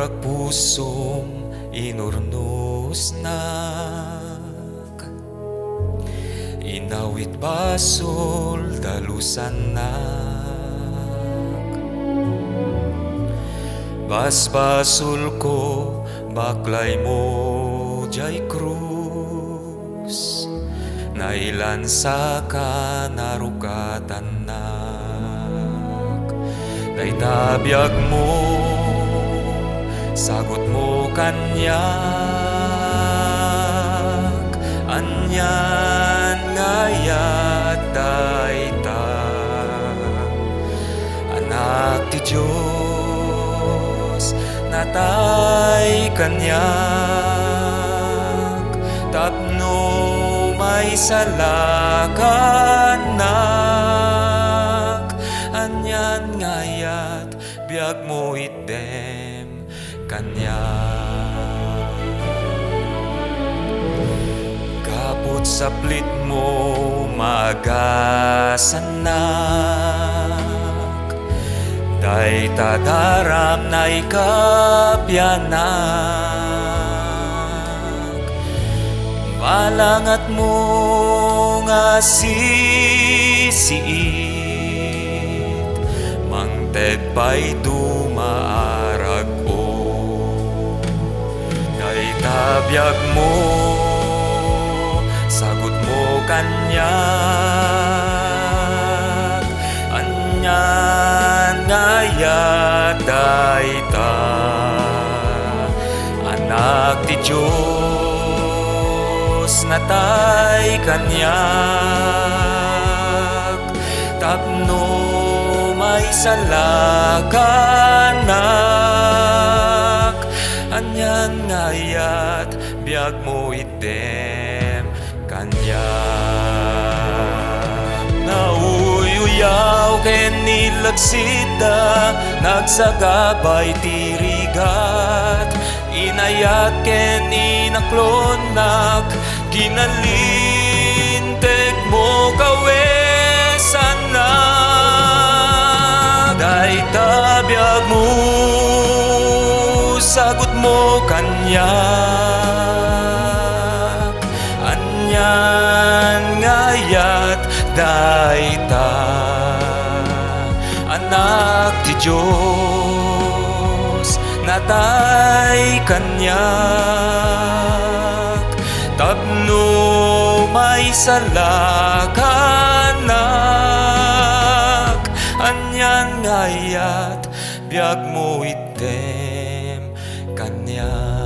Murag pusong inurnos nak, inawit basol dalusan nak. Basbasul ko baklay mo jay krus, nailansa ka narukatan nak. Daytabiyag mo, sagot mo kanyak, anyan ngayat dayta. Anak ti Diyos, natay kanyak, tapno may salakanak. Anyan ngayat, biyag mo item kanyak. Kaput saplit mo magasanak, day tadaram na ikapyanak. Malangat mo nga sisiit, mangted pa'y dumaarag o. Daytabiyag mo, sagot mo kanyak, anyan ngayat dayta. Anak ti Diyos, natay kanyak, tapno may salakanak. Anyan ngayat, biyag mo item kanyak. Nauyuyaw ken nilagsida, nagsagabay tirigat, inayat ken inaklonak, ginalintek mo kawesanak. Daytabiyag mo, sagot mo kanyak, anyan ngayat dayta. Anak ti Diyos, natay kanyak, tapno may salakanak. Anyan ngayat, biyag mo item kanyak.